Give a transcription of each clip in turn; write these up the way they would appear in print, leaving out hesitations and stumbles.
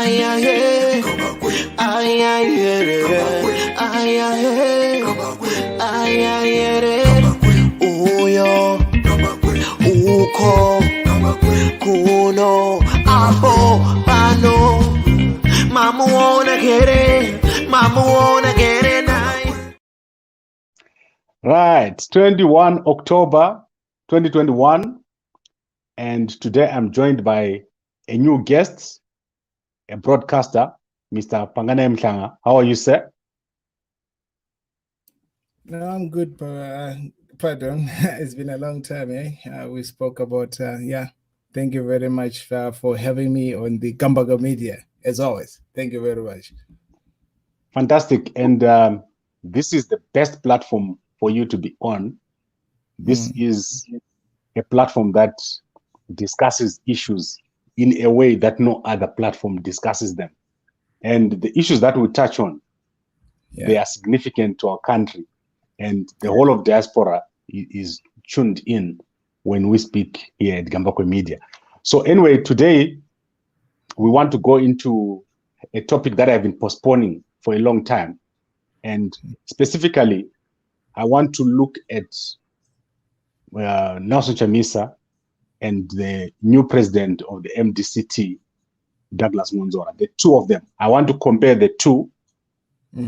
Uyo uko kuno apo pano mamu wanna get it nice. Right, 21 October 2021, and today I'm joined by a new guest, a broadcaster, Mr. Pangana Mhlanga. How are you, sir? No, I'm good, pardon. It's been a long time, eh? We spoke about, Thank you very much for having me on the Gambaga Media, as always. Thank you very much. Fantastic. And this is the best platform for you to be on. This is a platform that discusses issues in a way that no other platform discusses them. And the issues that we touch on, they are significant to our country. And the whole of diaspora is tuned in when we speak here at Gambako Media. So anyway, today we want to go into a topic that I've been postponing for a long time. And specifically, I want to look at Nelson Chamisa and the new president of the MDCT, Douglas Mwonzora, the two of them. I want to compare the two,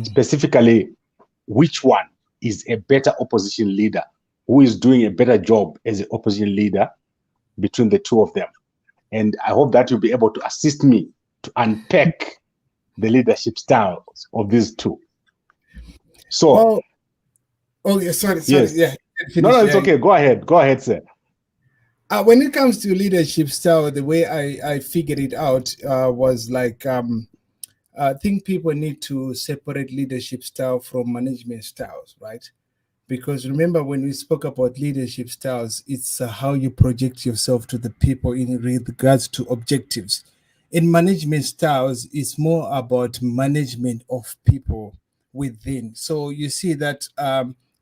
specifically which one is a better opposition leader, who is doing a better job as an opposition leader between the two of them. And I hope that you'll be able to assist me to unpack the leadership styles of these two. So, sorry. Yes. Yeah. No, it's okay. Go ahead, sir. When it comes to leadership style, the way I figured it out was like, I think people need to separate leadership style from management styles, right? Because remember, when we spoke about leadership styles, it's how you project yourself to the people in regards to objectives. In management styles, it's more about management of people within. So you see that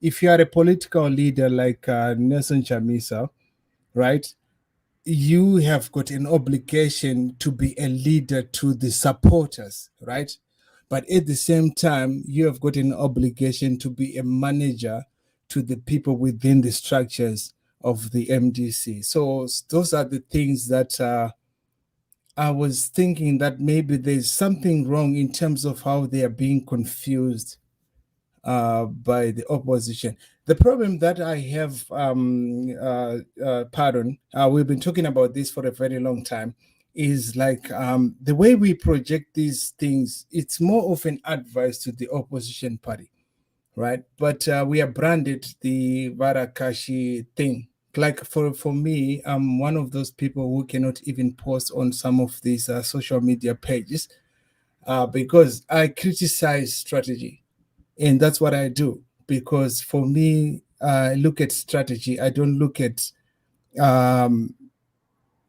if you are a political leader like Nelson Chamisa, right, you have got an obligation to be a leader to the supporters, right? But at the same time, you have got an obligation to be a manager to the people within the structures of the MDC. So those are the things that I was thinking that maybe there's something wrong in terms of how they are being confused by the opposition. The problem that I have, we've been talking about this for a very long time, is like the way we project these things, it's more of an advice to the opposition party, right? But we are branded the Varakashi thing. Like for me, I'm one of those people who cannot even post on some of these social media pages because I criticize strategy. And that's what I do, because for me, I look at strategy. I don't look at, I'm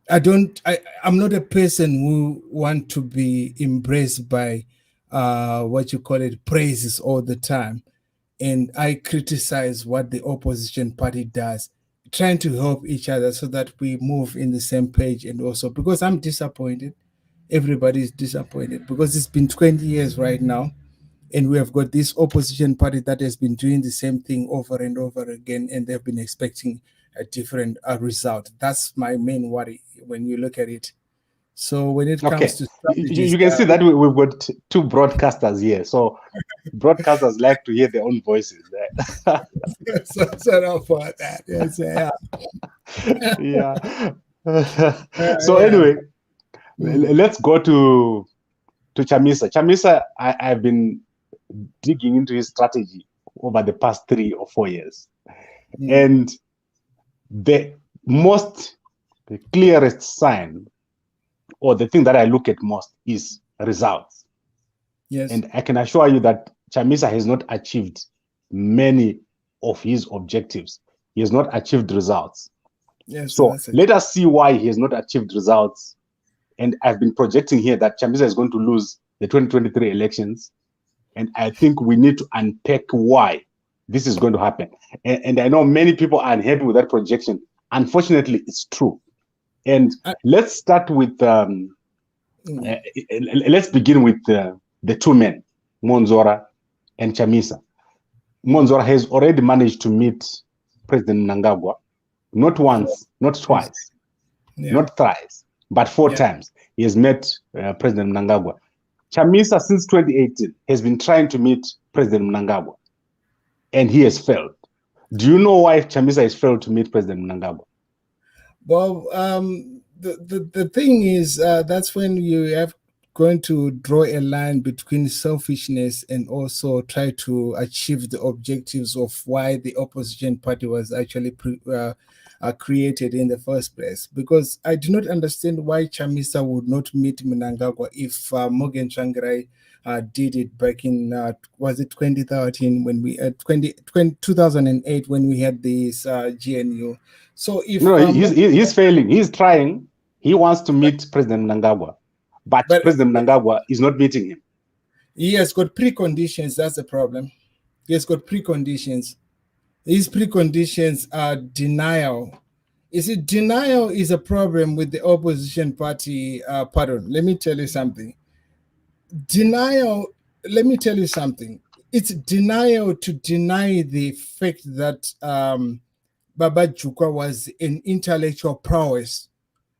not a person who want to be embraced by what you call it, praises all the time. And I criticize what the opposition party does, trying to help each other so that we move in the same page. And also because I'm disappointed, everybody is disappointed because it's been 20 years right now. And we have got this opposition party that has been doing the same thing over and over again, and they've been expecting a different result. That's my main worry when you look at it. So when it comes to strategies, you can see that we've got two broadcasters here. So broadcasters like to hear their own voices. so for that. Yeah. So anyway, let's go to Chamisa. Chamisa, I've been digging into his strategy over the past 3 or 4 years. And the clearest sign, or the thing that I look at most, is results. Yes. And I can assure you that Chamisa has not achieved many of his objectives. He has not achieved results. Yes. So let us see why he has not achieved results. And I've been projecting here that Chamisa is going to lose the 2023 elections. And I think we need to unpack why this is going to happen. And I know many people are unhappy with that projection. Unfortunately, it's true. And let's start with Let's begin with the two men, Mwonzora and Chamisa. Mwonzora has already managed to meet President Mnangagwa, not once, not twice, not thrice, but 4 times. He has met President Mnangagwa. Chamisa, since 2018, has been trying to meet President Mnangagwa, and he has failed. Do you know why Chamisa has failed to meet President Mnangagwa? Well, the thing is, that's when you have going to draw a line between selfishness and also try to achieve the objectives of why the opposition party was actually created in the first place. Because I do not understand why Chamisa would not meet Mnangagwa if Morgan Tsvangirai did it back in was it 2013 when we 2008 when we had this GNU. So if he's failing, he's trying. He wants to meet President Mnangagwa, but President Mnangagwa is not meeting him. He has got preconditions. That's the problem. He has got preconditions. These preconditions are denial. You see, denial is a problem with the opposition party. Pardon. Let me tell you something. Denial. Let me tell you something. It's denial to deny the fact that Baba Jukwa was an intellectual prowess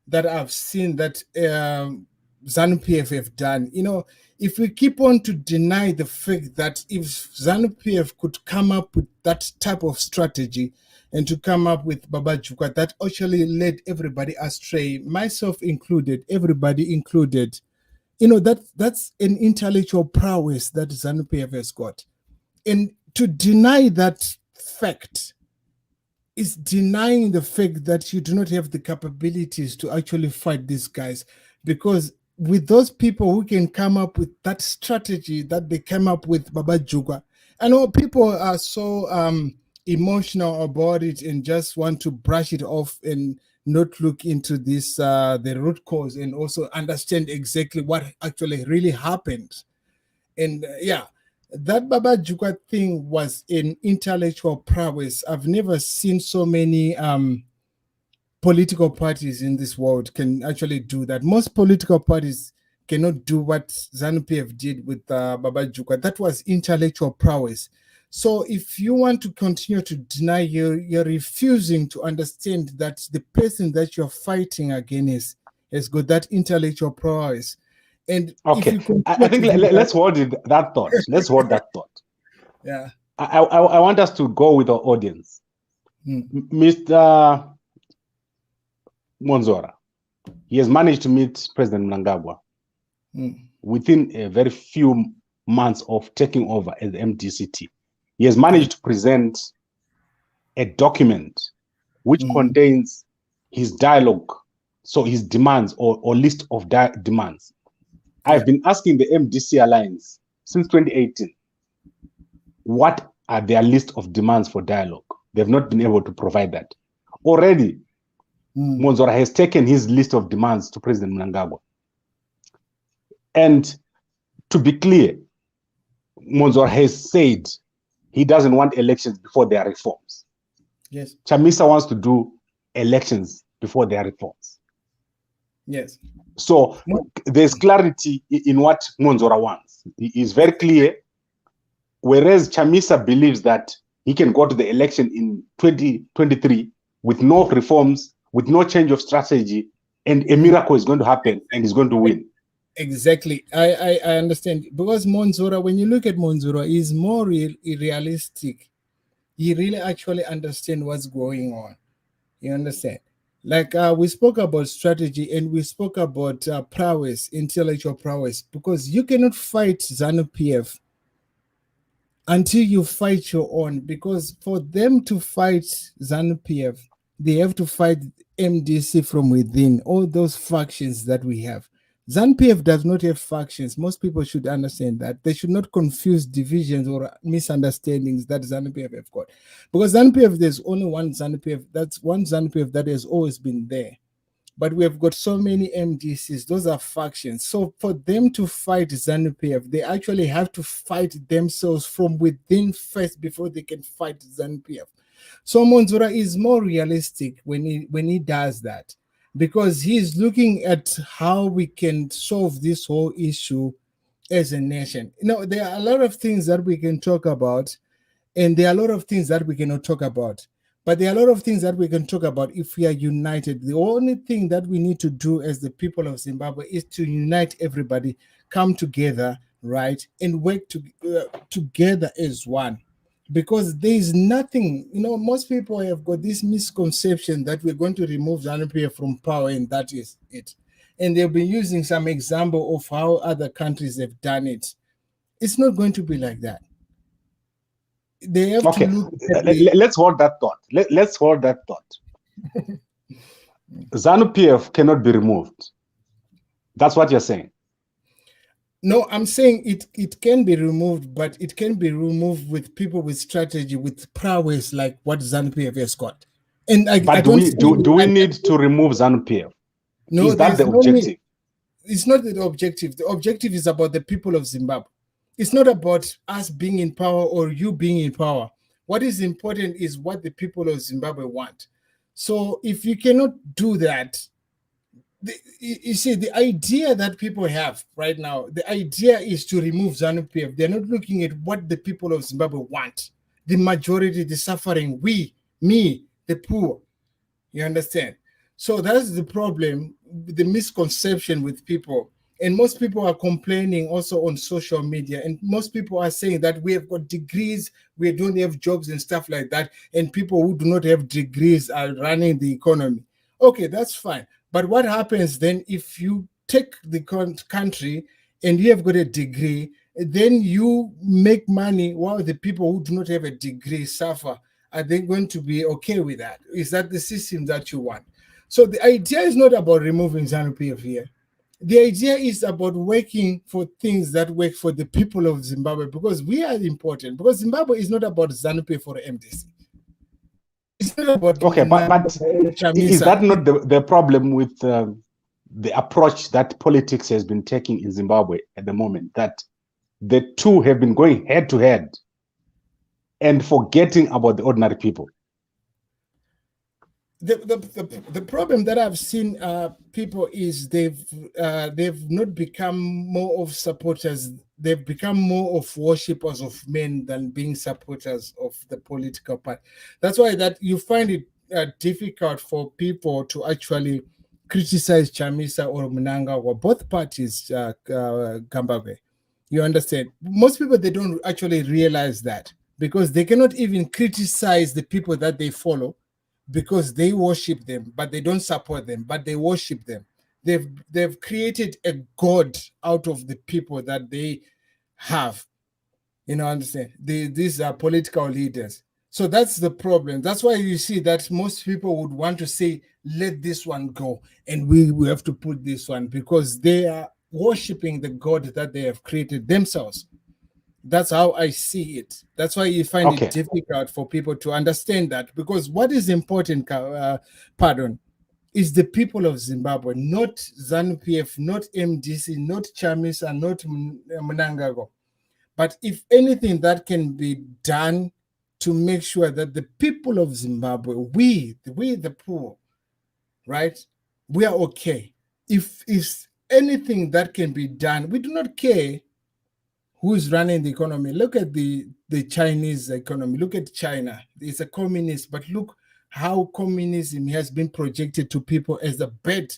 that I've seen that ZANU-PF have done. You know, if we keep on to deny the fact that if ZANU-PF could come up with that type of strategy and to come up with Baba Jukwa, that actually led everybody astray, myself included, everybody included. You know, that's an intellectual prowess that ZANU-PF has got. And to deny that fact is denying the fact that you do not have the capabilities to actually fight these guys. Because with those people who can come up with that strategy that they came up with Baba Jukwa, I know people are so emotional about it and just want to brush it off and not look into this, the root cause, and also understand exactly what actually really happened. And that Baba Jukwa thing was an intellectual prowess. I've never seen so many political parties in this world can actually do that. Most political parties cannot do what ZANU-PF did with Baba Jukwa. That was intellectual prowess. So if you want to continue to deny, you're refusing to understand that the person that you're fighting against has got that intellectual prowess. And okay, I think let's hold that thought. Let's hold that thought. Yeah. I want us to go with our audience. Mr. Mwonzora, he has managed to meet President Mnangagwa within a very few months of taking over as the MDCT. He has managed to present a document which contains his dialogue, so his demands or list of demands. I've been asking the MDC Alliance since 2018, what are their list of demands for dialogue? They've not been able to provide that. Already, Mwonzora has taken his list of demands to President Mnangagwa. And to be clear, Mwonzora has said he doesn't want elections before there are reforms. Yes. Chamisa wants to do elections before there are reforms. Yes. So there's clarity in what Mwonzora wants. He is very clear, whereas Chamisa believes that he can go to the election in 2023 with no reforms, with no change of strategy, and a miracle is going to happen and he's going to win. Exactly. I understand. Because Mwonzora, when you look at Mwonzora, he's more realistic. He really actually understands what's going on. You understand? Like we spoke about strategy and we spoke about prowess, intellectual prowess, because you cannot fight ZANU-PF until you fight your own. Because for them to fight ZANU-PF, they have to fight MDC from within, all those factions that we have. ZANU-PF does not have factions. Most people should understand that. They should not confuse divisions or misunderstandings that ZANU-PF have got. Because ZANU-PF, there's only one ZANU-PF. That's one ZANU-PF that has always been there. But we have got so many MDCs. Those are factions. So for them to fight ZANU-PF, they actually have to fight themselves from within first before they can fight ZANU-PF. So Mwonzora is more realistic when he does that. because he's looking at how we can solve this whole issue as a nation. There are a lot of things that we can talk about, and there are a lot of things that we cannot talk about. But there are a lot of things that we can talk about if we are united. The only thing that we need to do as the people of Zimbabwe is to unite everybody, come together, right, and work together as one. Because there is nothing, most people have got this misconception that we're going to remove ZANU-PF from power and that is it. And they've been using some example of how other countries have done it. It's not going to be like that. They have to look at let's hold that thought. Let's hold that thought. ZANU-PF cannot be removed. That's what you're saying. No, I'm saying it can be removed, but it can be removed with people with strategy, with prowess, like what ZANU-PF has got. And do we need to remove ZANU-PF? No, is that the objective? It's not the objective. The objective is about the people of Zimbabwe. It's not about us being in power or you being in power. What is important is what the people of Zimbabwe want. So if you cannot do that, you see, the idea that people have right now, the idea is to remove ZANU-PF. They're not looking at what the people of Zimbabwe want. The majority, the suffering, me, the poor. You understand? So that's the problem, the misconception with people. And most people are complaining also on social media. And most people are saying that we have got degrees, we don't have jobs and stuff like that. And people who do not have degrees are running the economy. Okay, that's fine. But what happens then if you take the country and you have got a degree, then you make money while the people who do not have a degree suffer? Are they going to be okay with that? Is that the system that you want? So the idea is not about removing ZANU-PF here. The idea is about working for things that work for the people of Zimbabwe, because we are important. Because Zimbabwe is not about ZANU-PF or MDC. It's not about but is that not the problem with the approach that politics has been taking in Zimbabwe at the moment? That the two have been going head to head and forgetting about the ordinary people. The problem that I've seen people is they've not become more of supporters. They've become more of worshippers of men than being supporters of the political party. That's why that you find it difficult for people to actually criticize Chamisa or Mnanga or both parties, Gambagwe. You understand? Most people, they don't actually realize that, because they cannot even criticize the people that they follow, because they worship them, but they don't support them, but they worship them. They've created a god out of the people that they have. Understand? These are political leaders. So that's the problem. That's why you see that most people would want to say, let this one go, and we have to put this one, because they are worshiping the god that they have created themselves. That's how I see it. That's why you find it difficult for people to understand that, because what is important, is the people of Zimbabwe, not ZANU-PF, not MDC, not Chamisa, not Mnangagwa. But if anything that can be done to make sure that the people of Zimbabwe, we the poor, right, we are okay. If anything that can be done, we do not care who is running the economy. Look at the Chinese economy. Look at China. It's a communist, but look how communism has been projected to people as a bad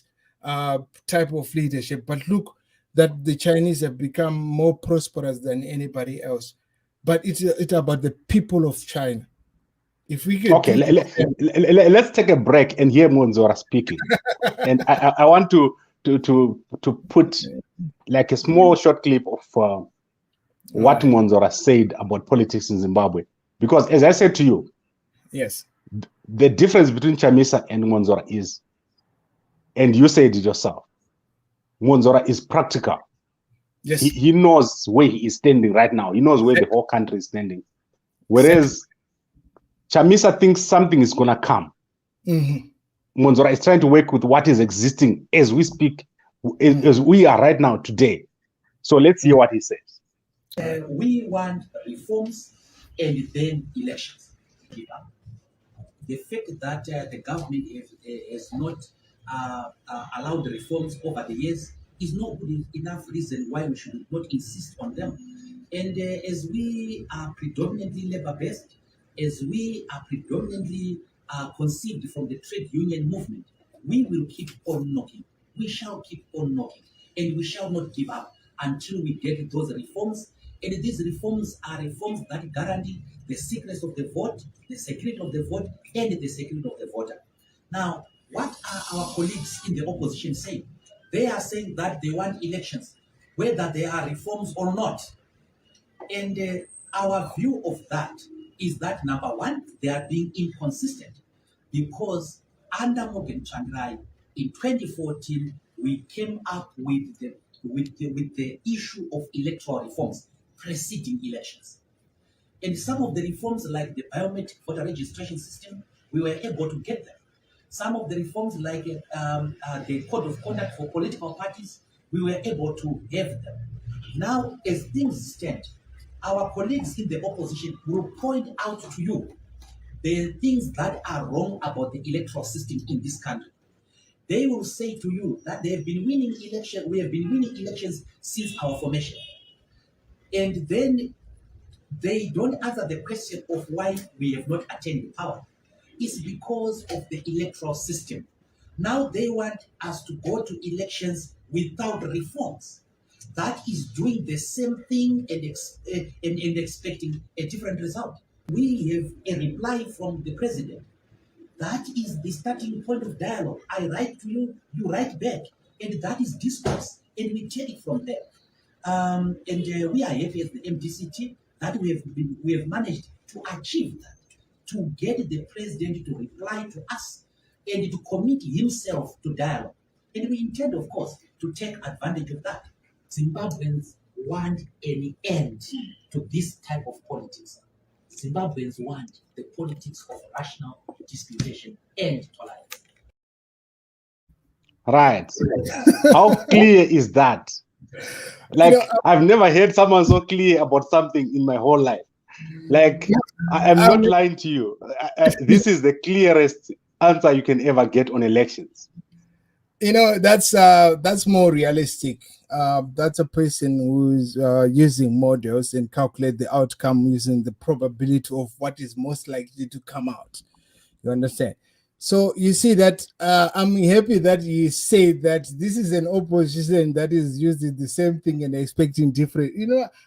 type of leadership. But look that the Chinese have become more prosperous than anybody else. But it's about the people of China. If we could let's take a break and hear Mwonzora speaking. And I want to put like a small short clip of what Mwonzora said about politics in Zimbabwe. Because as I said to you, yes, the difference between Chamisa and Mwonzora is, and you said it yourself, Mwonzora is practical. Yes. He knows where he is standing right now. He knows where the whole country is standing. Whereas Chamisa thinks something is going to come. Mwonzora is trying to work with what is existing as we speak, as we are right now today. So let's hear what he says. We want reforms and then elections. The fact that the government has not allowed the reforms over the years is not good enough reason why we should not insist on them. And as we are predominantly labor-based, as we are predominantly conceived from the trade union movement, we will keep on knocking. We shall keep on knocking, and we shall not give up until we get those reforms. And these reforms are reforms that guarantee the secrets of the vote, the security of the vote, and the security of the voter. Now, what are our colleagues in the opposition saying? They are saying that they want elections, whether there are reforms or not. And our view of that is that, number one, they are being inconsistent, because under Morgan Tsvangirai in 2014, we came up with the issue of electoral reforms preceding elections. And some of the reforms, like the biometric voter registration system, we were able to get them. Some of the reforms, like the code of conduct for political parties, we were able to have them. Now, as things stand, our colleagues in the opposition will point out to you the things that are wrong about the electoral system in this country. They will say to you that they have been winning elections, we have been winning elections since our formation. And then they don't answer the question of why we have not attained power. It's because of the electoral system. Now they want us to go to elections without reforms. That is doing the same thing and expecting a different result. We have a reply from the president. That is the starting point of dialogue. I write to you, you write back, and that is discourse, and we take it from there. We are happy as the MDCT that we have managed to achieve that, to get the president to reply to us and to commit himself to dialogue. And we intend, of course, to take advantage of that. Zimbabweans want an end to this type of politics. Zimbabweans want the politics of rational disputation and tolerance. Right. How clear is that? Like, I've never heard someone so clear about something in my whole life. Like, I'm not lying to you. This is the clearest answer you can ever get on elections. That's more realistic. That's a person who's using models and calculate the outcome using the probability of what is most likely to come out. You understand? So you see that I'm happy that you say that this is an opposition that is using the same thing and expecting different.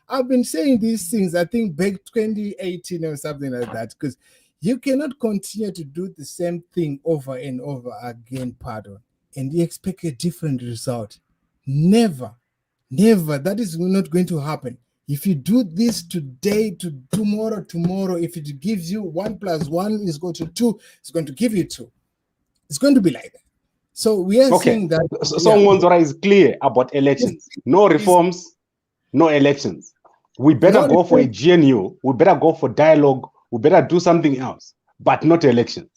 I've been saying these things, I think back 2018 or something like that, because you cannot continue to do the same thing over and over again, and you expect a different result. Never. That is not going to happen. If you do this today to tomorrow, if it gives you 1 + 1 is equal to 2, it's going to give you 2. It's going to be like that. So we are saying that. So Mwonzora is clear about elections. No reforms, no elections. We better go for a GNU. We better go for dialogue. We better do something else, but not elections.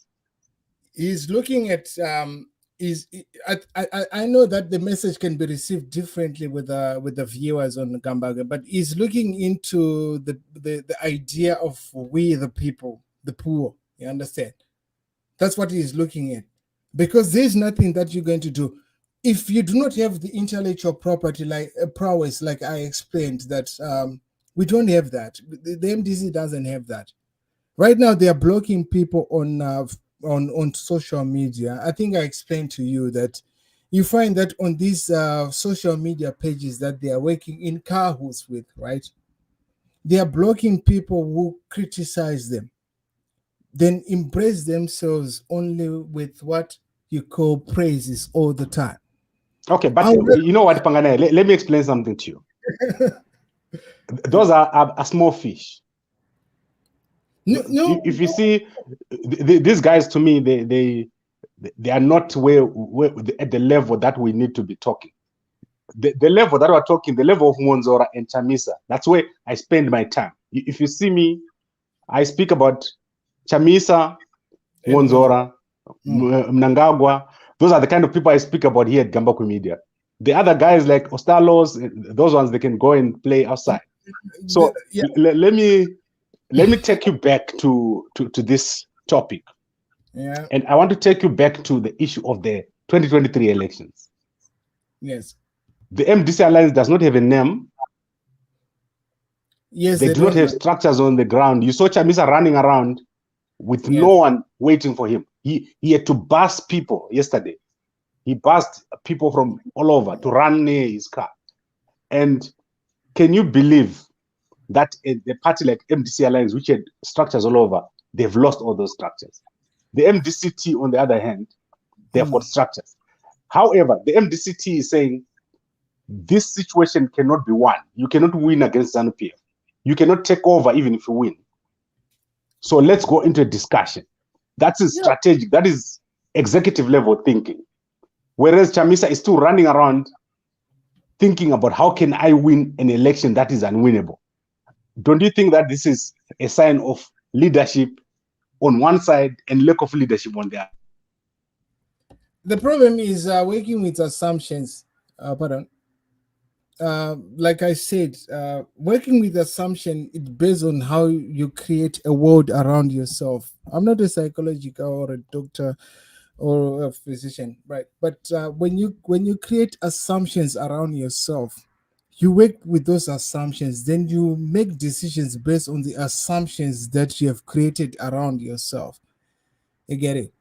He's looking at I know that the message can be received differently with the viewers on Gambaga, but he's looking into the idea of we the people, the poor. You understand? That's what he's looking at, because there's nothing that you're going to do if you do not have the intellectual property like prowess, like I explained. That we don't have that. The MDC doesn't have that. Right now, they are blocking people on social media. I think I explained to you that you find that on these social media pages that they are working in cahoots with, right? They are blocking people who criticize them, then embrace themselves only with what you call praises all the time. Okay, but you know what, Pangane? Let me explain something to you. Those are small fish. No. If you see these guys, to me, they are not where at the level that we need to be talking. The level that we're talking, the level of Mwonzora and Chamisa, that's where I spend my time. If you see me, I speak about Chamisa, Mwonzora, Mnangagwa. Those are the kind of people I speak about here at Gambaku Media. The other guys like Ostalos, those ones, they can go and play outside. So let me take you back to this topic. Yeah. And I want to take you back to the issue of the 2023 elections. Yes. The MDC Alliance does not have a name. Yes, They do not have structures on the ground. You saw Chamisa running around with no one waiting for him. He had to bus people yesterday. He bussed people from all over to run near his car. And can you believe that a party like MDC Alliance, which had structures all over, they've lost all those structures? The MDCT, on the other hand, they've got structures. However, the MDCT is saying this situation cannot be won. You cannot win against ZANU-PF. You cannot take over even if you win. So let's go into a discussion. That is strategic. That is executive level thinking. Whereas Chamisa is still running around thinking about how can I win an election that is unwinnable. Don't you think that this is a sign of leadership on one side and lack of leadership on the other? The problem is working with assumptions. Like I said, working with assumption, it's based on how you create a world around yourself. I'm not a psychologist or a doctor or a physician, right? But when you create assumptions around yourself, you work with those assumptions, then you make decisions based on the assumptions that you have created around yourself. You get it?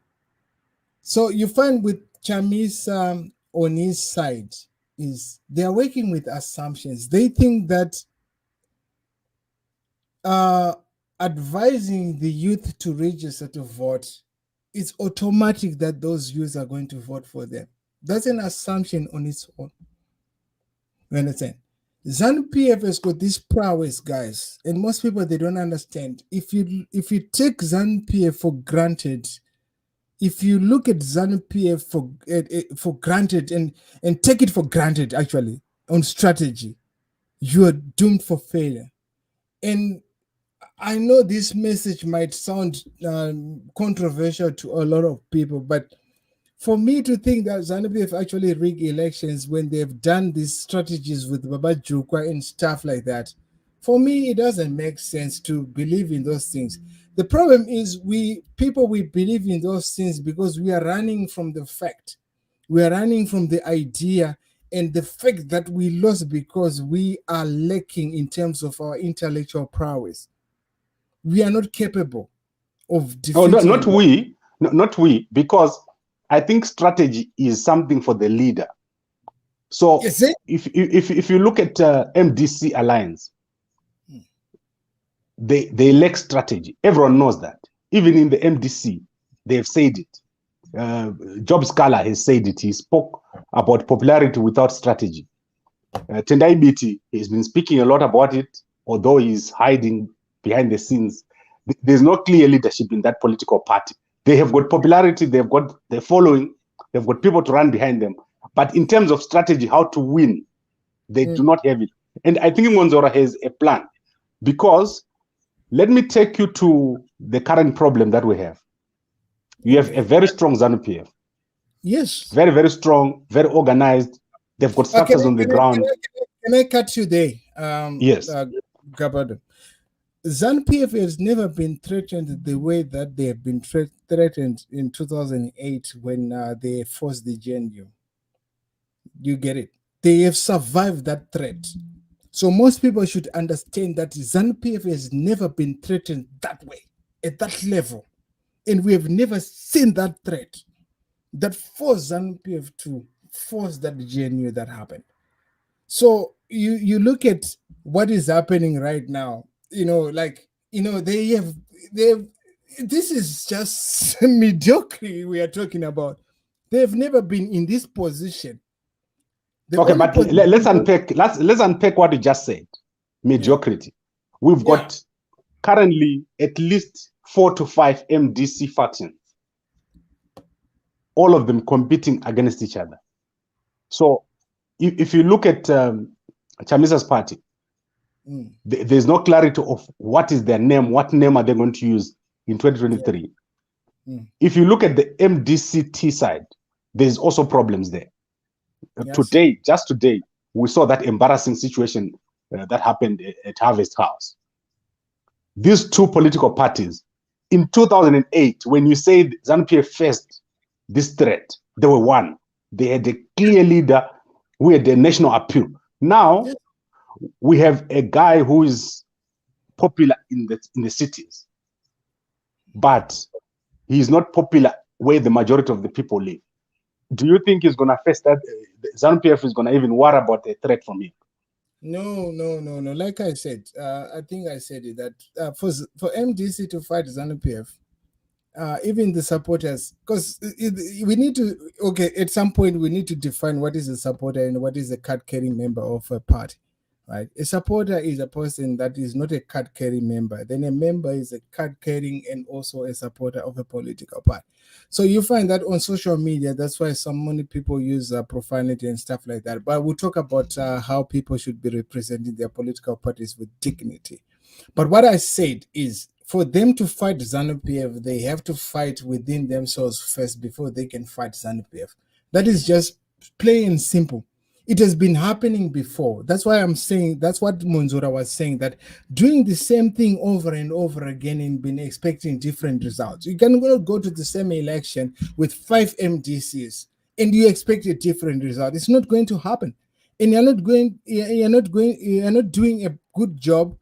So you find with Chamisa on his side is they are working with assumptions. They think that advising the youth to register to vote, it's automatic that those youths are going to vote for them. That's an assumption on its own. You understand? ZANU-PF has got this prowess, guys, and most people, they don't understand. If you take ZANU-PF for granted, if you look at ZANU-PF for granted and take it for granted, actually, on strategy, you are doomed for failure. And I know this message might sound controversial to a lot of people, but for me to think that ZANU-PF actually rig elections when they've done these strategies with Baba Jukwa and stuff like that, for me, it doesn't make sense to believe in those things. The problem is we believe in those things because we are running from the fact. We are running from the idea and the fact that we lost because we are lacking in terms of our intellectual prowess. We are not capable of defeating. No, not we, because I think strategy is something for the leader. So if you look at MDC Alliance, they lack strategy. Everyone knows that. Even in the MDC, they've said it. Job Scala has said it. He spoke about popularity without strategy. Tendai Biti has been speaking a lot about it, although he's hiding behind the scenes. There's no clear leadership in that political party. They have got popularity, they've got the following, they've got people to run behind them. But in terms of strategy, how to win, they do not have it. And I think Mwonzora has a plan. Because let me take you to the current problem that we have. You have a very strong ZANU-PF. Yes. Very, very strong, very organized. They've got structures on the ground. Can I cut you there? Yes. Gabado. ZANU-PF has never been threatened the way that they have been threatened in 2008 when they forced the GNU. You get it? They have survived that threat. So most people should understand that ZANU-PF has never been threatened that way, at that level. And we have never seen that threat that forced ZANU-PF to force that GNU that happened. So you look at what is happening right now. They have this is just mediocrity we are talking about. They've never been in this position. Okay, but let's unpack what you just said. Mediocrity. We've got currently at least 4 to 5 MDC factions, all of them competing against each other. So if you look at Chamisa's party, there's no clarity of what is their name, what name are they going to use in 2023. If you look at the MDCT side, there's also problems there. Just today, we saw that embarrassing situation that happened at Harvest House. These two political parties, in 2008, when you said ZANU-PF faced this threat, They were one. They had a clear leader who had a national appeal. Now we have a guy who is popular in the cities, but he's not popular where the majority of the people live. Do you think he's going to face that? ZANU-PF is going to even worry about a threat from him? No. Like I said, I think I said it, that for MDC to fight ZANU-PF, even the supporters, because we need to, at some point we need to define what is a supporter and what is a card-carrying member of a party, right? A supporter is a person that is not a card-carrying member. Then a member is a card-carrying and also a supporter of a political party. So you find that on social media, that's why so many people use profanity and stuff like that. But we'll talk about how people should be representing their political parties with dignity. But what I said is, for them to fight ZANU-PF, they have to fight within themselves first before they can fight ZANU-PF. That is just plain and simple. It has been happening before. That's why I'm saying, that's what Mwonzora was saying, that doing the same thing over and over again and been expecting different results. You can go to the same election with 5 MDCs and you expect a different result. It's not going to happen. And you're not doing a good job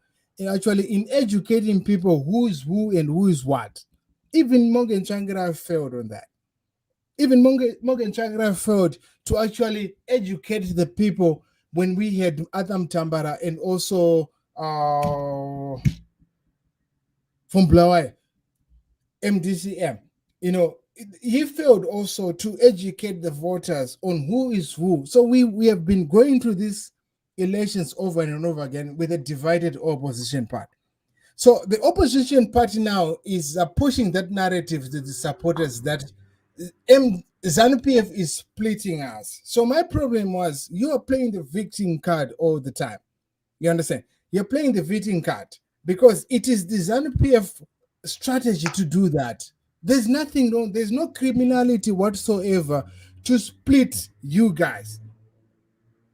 actually in educating people who is who and who is what. Even Morgan Changra failed on that. Even Morgan Changra failed to actually educate the people when we had Adam Tambara and also from Blawai, MDCM. You know, he failed also to educate the voters on who is who. So we have been going through these elections over and over again with a divided opposition party. So the opposition party now is pushing that narrative to the supporters that ZANU-PF is splitting us. So my problem was, you are playing the victim card all the time. You understand? You're playing the victim card because it is the ZANU-PF strategy to do that. There's nothing wrong. There's no criminality whatsoever to split you guys.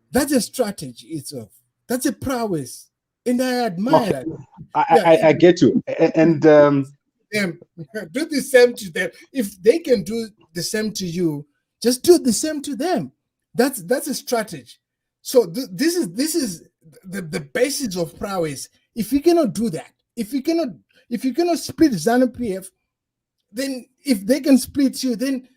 That's a strategy itself. That's a prowess. And I admire that. I get you. And do the same to them. If they can do the same to you, just do the same to them. That's a strategy. So this is the basis of prowess. If you cannot do that, if you cannot split ZANU-PF, then if they can split you, then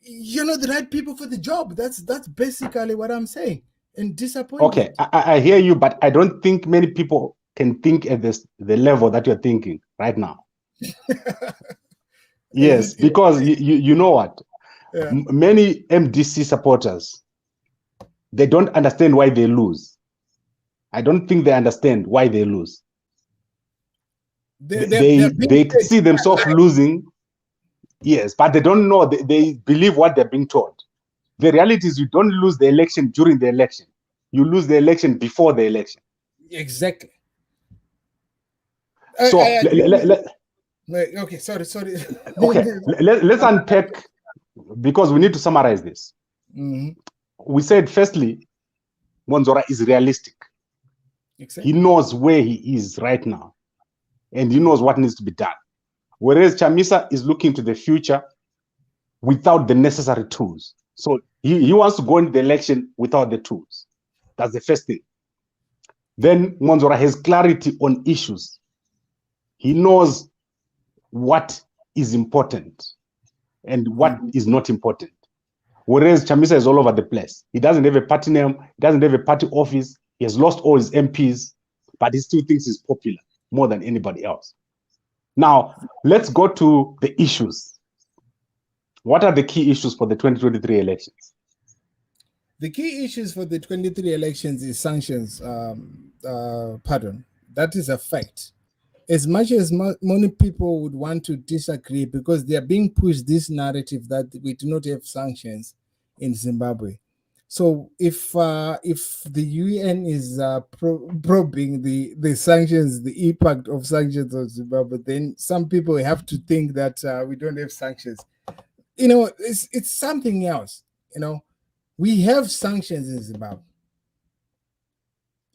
you're not the right people for the job. That's basically what I'm saying. And disappointed. Okay, I hear you, but I don't think many people can think at the level that you're thinking right now. Yes, because you know what? Yeah. Many MDC supporters, they don't understand why they lose. I don't think they understand why they lose. They see themselves losing, yes, but they don't know. They believe what they're being told. The reality is, you don't lose the election during the election. You lose the election before the election. Exactly. So okay, sorry. Okay, let's unpack, because we need to summarize this. Mm-hmm. We said, firstly, Mwonzora is realistic. Exactly. He knows where he is right now, and he knows what needs to be done. Whereas Chamisa is looking to the future without the necessary tools. So he wants to go into the election without the tools. That's the first thing. Then Mwonzora has clarity on issues. He knows what is important and what is not important. Whereas Chamisa is all over the place. He doesn't have a party name. He doesn't have a party office. He has lost all his MPs, but he still thinks he's popular more than anybody else. Now, let's go to the issues. What are the key issues for the 2023 elections? The key issues for the 23 elections is sanctions. Pardon. That is a fact. As much as many people would want to disagree, because they are being pushed this narrative that we do not have sanctions in Zimbabwe. So if the UN is probing the sanctions, the impact of sanctions on Zimbabwe, then some people have to think that we don't have sanctions. You know, it's something else. You know, we have sanctions in Zimbabwe.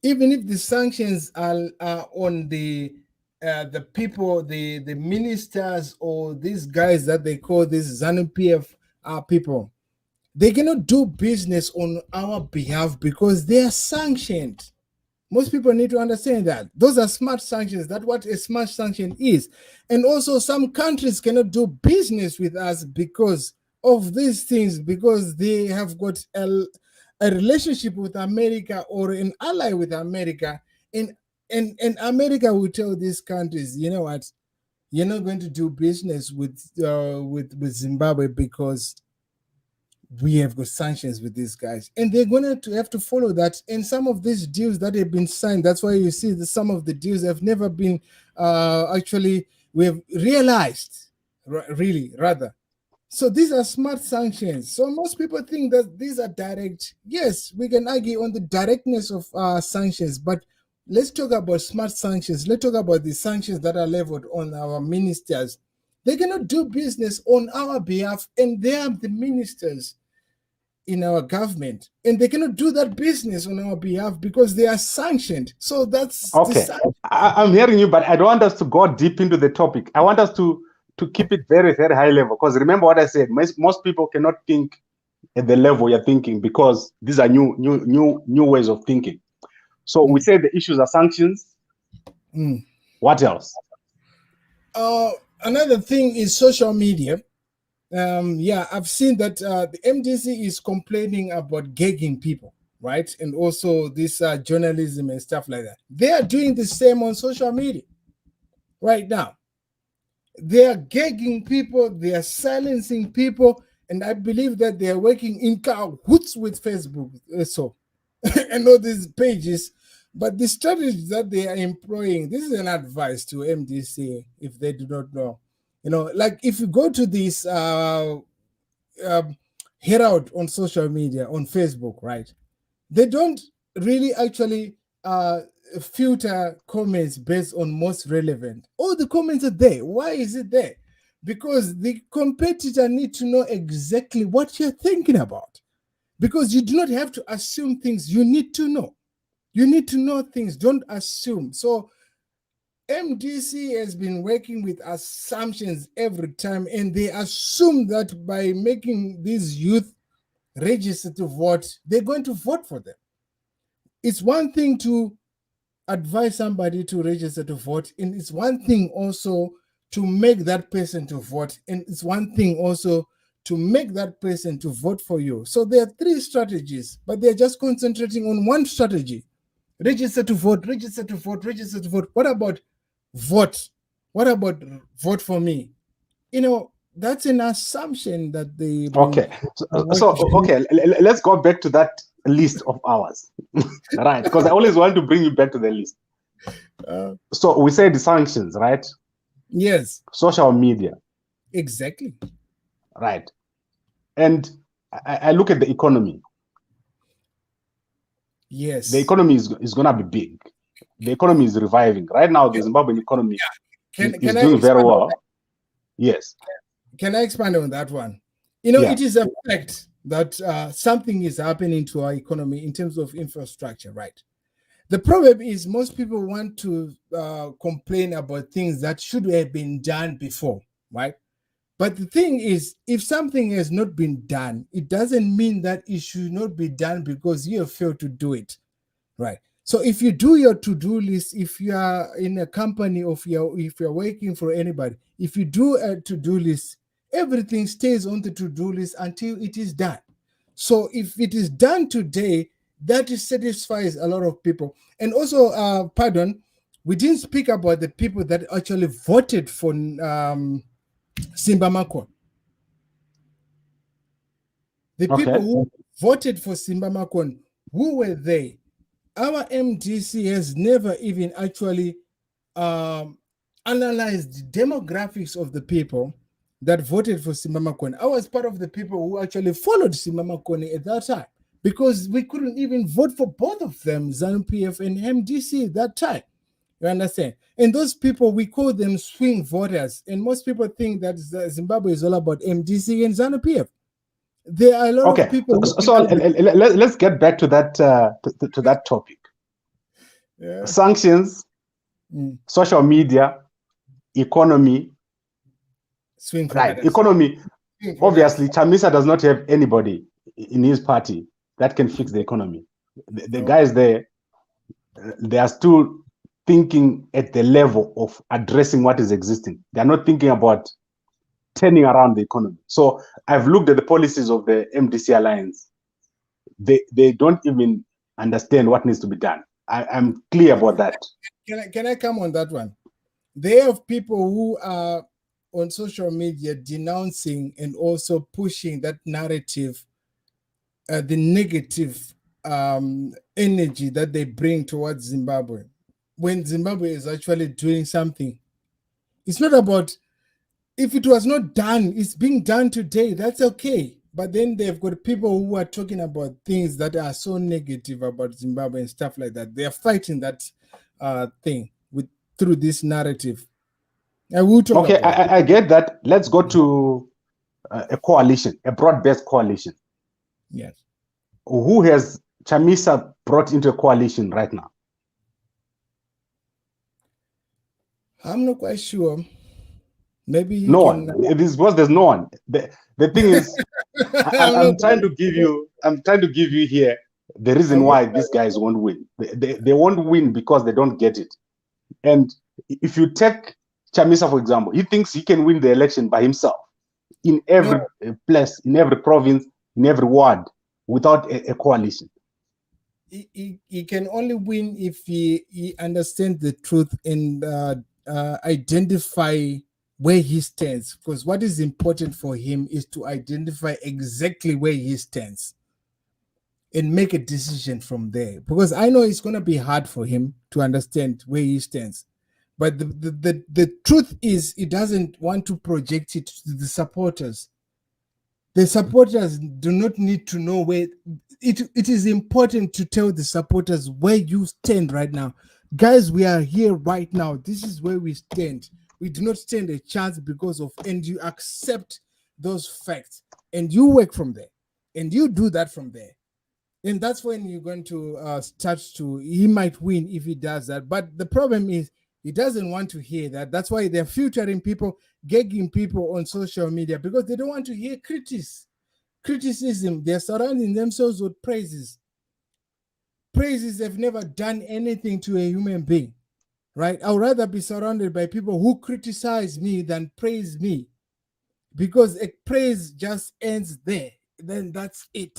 Even if the sanctions are on the people, the ministers, or these guys that they call these ZANU-PF people. They cannot do business on our behalf because they are sanctioned. Most people need to understand that. Those are smart sanctions. That's what a smart sanction is. And also, some countries cannot do business with us because of these things, because they have got a relationship with America or an ally with America. And America will tell these countries, you know what, you're not going to do business with Zimbabwe because we have got sanctions with these guys, and they're going to have to follow that. And some of these deals that have been signed, that's why you see that some of the deals have never been actually, we have realized, really, rather. So these are smart sanctions. So most people think that these are direct. Yes, we can argue on the directness of sanctions, but let's talk about smart sanctions. Let's talk about the sanctions that are leveled on our ministers. They cannot do business on our behalf, and they are the ministers in our government, and they cannot do that business on our behalf because they are sanctioned. So that's okay. I'm hearing you, but I don't want us to go deep into the topic. I want us to keep it very, very high level, because remember what I said, most people cannot think at the level you're thinking because these are new ways of thinking. So we say the issues are sanctions. What else? Another thing is social media. Yeah, I've seen that the MDC is complaining about gagging people, right? And also this journalism and stuff like that. They are doing the same on social media right now. They are gagging people, they are silencing people, and I believe that they are working in cahoots with Facebook. So, and all these pages. But the strategy that they are employing, this is an advice to MDC if they do not know. You know, like if you go to this Herald on social media, on Facebook, right? They don't really actually filter comments based on most relevant. All the comments are there. Why is it there? Because the competitor need to know exactly what you're thinking about. Because you do not have to assume things. You need to know. You need to know things. Don't assume. So MDC has been working with assumptions every time, and they assume that by making these youth register to vote, they're going to vote for them. It's one thing to advise somebody to register to vote, and it's one thing also to make that person to vote, and it's one thing also to make that person to vote for you. So there are three strategies, but they're just concentrating on one strategy. Register to vote, register to vote, register to vote. What about vote? What about vote for me? You know, that's an assumption that they. Okay. Okay, let's go back to that list of ours. Right, because I always want to bring you back to the list. So we say the sanctions, right? Yes. Social media. Exactly. Right. And I look at the economy. Yes. The economy is going to be big. The economy is reviving. Right now, the Zimbabwean economy is doing very well. Yes. Can I expand on that one? You know, it is a fact that something is happening to our economy in terms of infrastructure, right? The problem is most people want to complain about things that should have been done before, right? But the thing is, if something has not been done, it doesn't mean that it should not be done because you have failed to do it, right? So if you do your to-do list, if you are in a company or if you're working for anybody, if you do a to-do list, everything stays on the to-do list until it is done. So if it is done today, that satisfies a lot of people. And also, we didn't speak about the people that actually voted for Simba Makon. The people who voted for Simba Makon, who were they? Our MDC has never even actually analyzed the demographics of the people that voted for Simba Makon. I was part of the people who actually followed Simba Makon at that time because we couldn't even vote for both of them, ZANU-PF and MDC at that time. You understand? And those people, we call them swing voters. And most people think that Zimbabwe is all about MDC and ZANU-PF. There are a lot of people. So let's get back to that to that topic. Yeah. Sanctions, social media, economy. Swing right? Economy. obviously Chamisa does not have anybody in his party that can fix the economy. The guys there, they are still thinking at the level of addressing what is existing. They are not thinking about turning around the economy. So I've looked at the policies of the MDC Alliance. They don't even understand what needs to be done. I'm clear about that. Can I come on that one? They have people who are on social media denouncing and also pushing that narrative, the negative energy that they bring towards Zimbabwe, when Zimbabwe is actually doing something. It's not about, if it was not done, it's being done today, that's okay. But then they've got people who are talking about things that are so negative about Zimbabwe and stuff like that. They are fighting that thing through this narrative. I will talk Okay, about I get that. Let's go to a coalition, a broad-based coalition. Yes. Who has Chamisa brought into a coalition right now? I'm not quite sure. Maybe you no can. one. This was there's no one. The thing is, I'm trying to give you here the reason why these guys won't win. They won't win because they don't get it. And if you take Chamisa, for example, he thinks he can win the election by himself in every place, in every province, in every ward, without a coalition. He can only win if he understands the truth and identify where he stands. Because what is important for him is to identify exactly where he stands and make a decision from there. Because I know it's going to be hard for him to understand where he stands. But the truth is, he doesn't want to project it to the supporters. The supporters do not need to know where. It is important to tell the supporters where you stand right now. Guys, we are here right now. This is where we stand. We do not stand a chance because of, and you accept those facts and you work from there and you do that from there. And that's when you're going to start to, he might win if he does that. But the problem is, he doesn't want to hear that. That's why they're filtering people, gagging people on social media, because they don't want to hear criticism. They're surrounding themselves with praises. Praises have never done anything to a human being, right? I would rather be surrounded by people who criticize me than praise me, because a praise just ends there. Then that's it.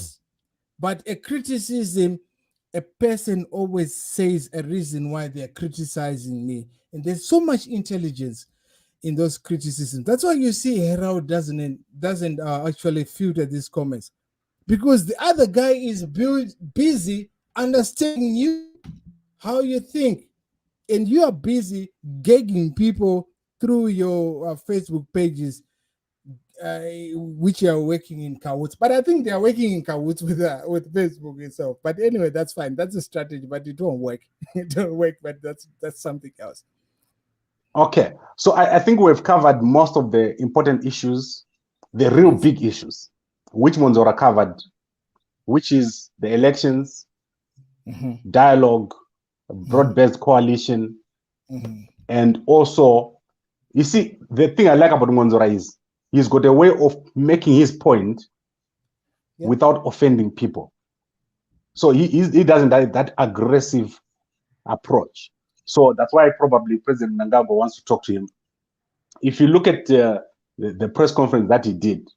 But a criticism, a person always says a reason why they're criticizing me. And there's so much intelligence in those criticisms. That's why you see Herald doesn't actually filter these comments, because the other guy is busy understanding you, how you think, and you are busy gagging people through your Facebook pages, which are working in cahoots. But I think they are working in cahoots with Facebook itself. But anyway, that's fine. That's a strategy, but it won't work. It don't work, but that's something else. Okay, so I think we've covered most of the important issues, the real big issues, which Mwonzora covered, which is the elections, dialogue, broad-based coalition, and also, you see, the thing I like about Mwonzora is he's got a way of making his point without offending people. So he doesn't have that aggressive approach. So that's why probably President Mnangagwa wants to talk to him. If you look at the press conference that he did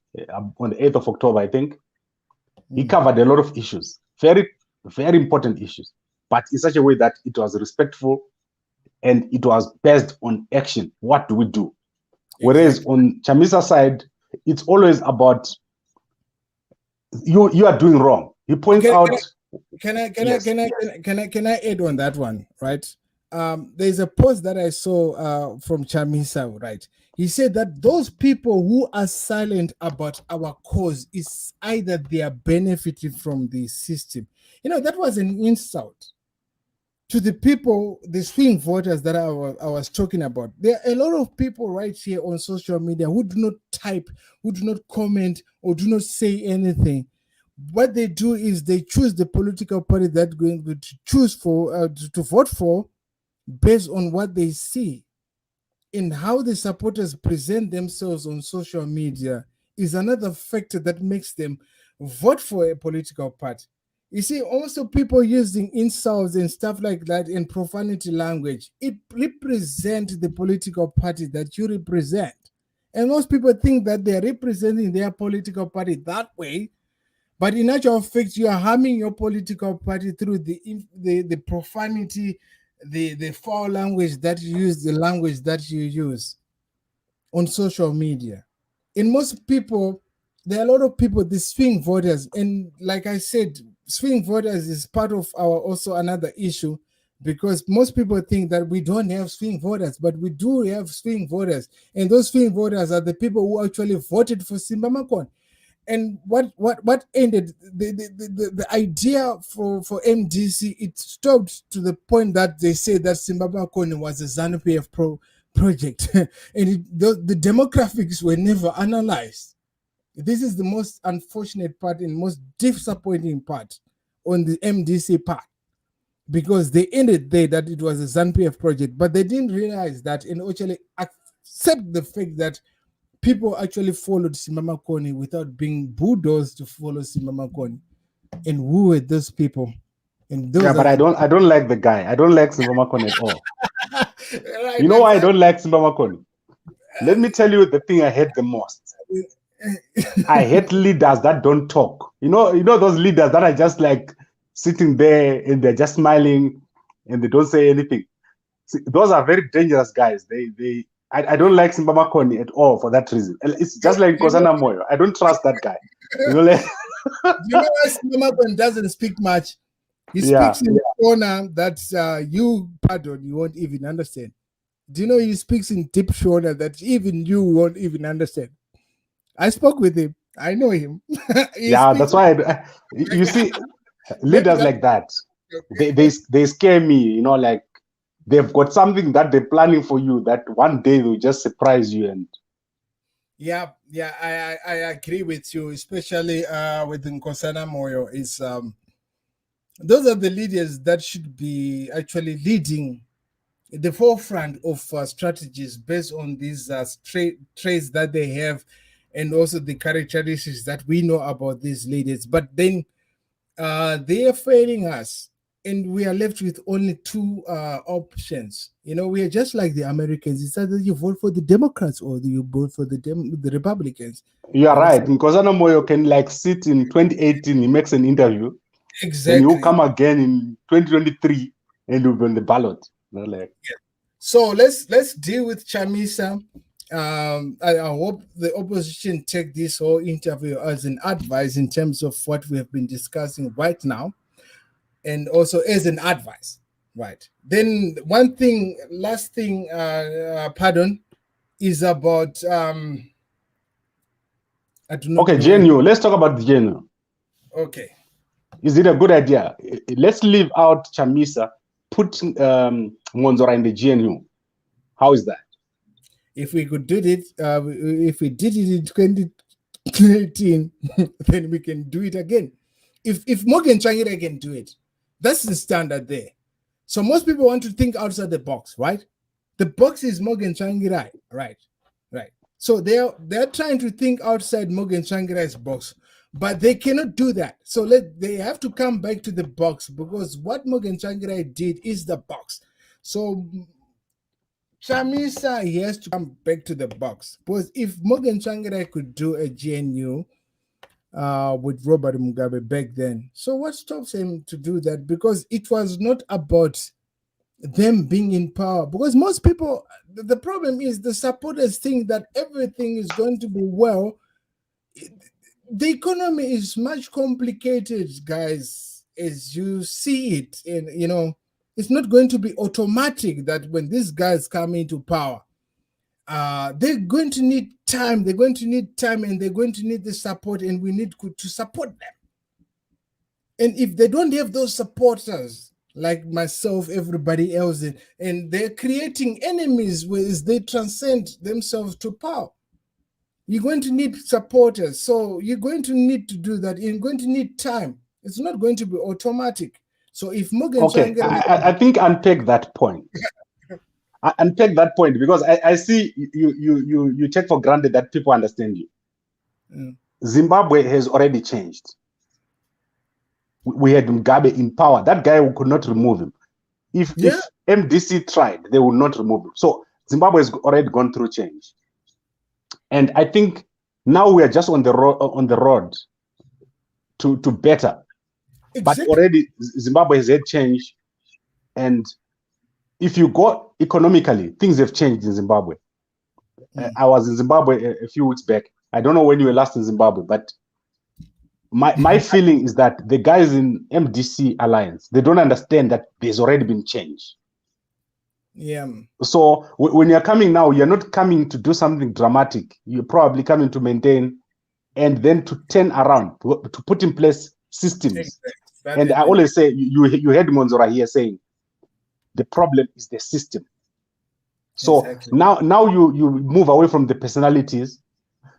on the 8th of October, I think, he covered a lot of issues, very, very important issues, but in such a way that it was respectful and it was based on action. What do we do? Whereas on Chamisa's side, it's always about you are doing wrong. He points out. Can I add on that one, right? There's a post that I saw from Chamisa, right? He said that those people who are silent about our cause is either they are benefiting from the system. You know, that was an insult to the people, the swing voters that I was talking about. There are a lot of people right here on social media who do not type, who do not comment, or do not say anything. What they do is they choose the political party that they're going to choose for, to vote for, based on what they see and how the supporters present themselves on social media is another factor that makes them vote for a political party. You see, also people using insults and stuff like that in profanity language, it represents the political party that you represent. And most people think that they're representing their political party that way, but in actual fact, you are harming your political party through the profanity, the foul language that you use, the language that you use on social media. In most people, there are a lot of people, the swing voters, and like I said, swing voters is part of our also another issue, because most people think that we don't have swing voters, but we do have swing voters, and those swing voters are the people who actually voted for Simba Makon. And what ended the idea for MDC, it stopped to the point that they said that Simba Makon was a ZANU-PF project, and the demographics were never analyzed. This is the most unfortunate part and most disappointing part on the MDC part, because they ended there that it was a ZANU-PF project, but they didn't realize that and actually accept the fact that people actually followed Simba Makoni without being bulldozed to follow Simba Makoni. And who were those people? And those but I don't like the guy. I don't like Simba Makoni at all. Right, you know why I don't like Simba Makoni? Let me tell you the thing I hate the most. I hate leaders that don't talk. You know those leaders that are just like sitting there and they're just smiling and they don't say anything. See, those are very dangerous guys. I don't like Simba Makoni at all for that reason. It's just like Nkosana Moyo. I don't trust that guy. Like, you know why Simba Makoni doesn't speak much? He speaks in a corner that you won't even understand. Do you know he speaks in deep Shona that even you won't even understand? I spoke with him. I know him. That's why you see leaders like that. They scare me. Like they've got something that they're planning for you that one day they'll just surprise you. And I agree with you, especially with Nkosana Moyo. Is those are the leaders that should be actually leading the forefront of strategies based on these traits that they have, and also the characteristics that we know about these leaders. But then they are failing us, and we are left with only two options. We are just like the Americans. It's either you vote for the Democrats or you vote for the Republicans. You are right. Nkosana Moyo can like sit in 2018, he makes an interview. Exactly. And he'll come again in 2023 and he'll be on the ballot. So let's deal with Chamisa. I hope the opposition take this whole interview as an advice in terms of what we have been discussing right now, and also as an advice, right? Then last thing, is about I do not okay, GNU. Let's talk about the GNU. Okay. Is it a good idea? Let's leave out Chamisa, put Mwonzora in the GNU. How is that? If we could do it, if we did it in 2018, then we can do it again. If Morgan Changira can do it, that's the standard there. So most people want to think outside the box, right? The box is Morgan Changira, right? So they're trying to think outside Morgan Changira's box, but they cannot do that. So they have to come back to the box, because what Morgan Changira did is the box. So Chamisa, he has to come back to the box, because if Morgan Changira could do a GNU with Robert Mugabe back then, so what stops him to do that? Because it was not about them being in power, because most people, the problem is the supporters think that everything is going to be well. The economy is much complicated, guys, as you see it, and it's not going to be automatic that when these guys come into power, they're going to need time. They're going to need time, and they're going to need the support, and we need to support them. And if they don't have those supporters, like myself, everybody else, and they're creating enemies as they transcend themselves to power, you're going to need supporters. So you're going to need to do that. You're going to need time. It's not going to be automatic. So if Morgan I think unpack that point. Unpack that point, because I see you take for granted that people understand you. Zimbabwe has already changed. We had Mugabe in power. That guy could not remove him. If MDC tried, they would not remove him. So Zimbabwe has already gone through change. And I think now we are just on the road to better. Exactly. But already Zimbabwe has had change. And if you go economically, things have changed in Zimbabwe. I was in Zimbabwe a few weeks back. I don't know when you were last in Zimbabwe, but my feeling is that the guys in MDC Alliance, they don't understand that there's already been change. Yeah. So when you're coming now, you're not coming to do something dramatic. You're probably coming to maintain and then to turn around, to put in place systems. Exactly. And I always say, you heard Mwonzora here saying, the problem is the system. So exactly. now you move away from the personalities.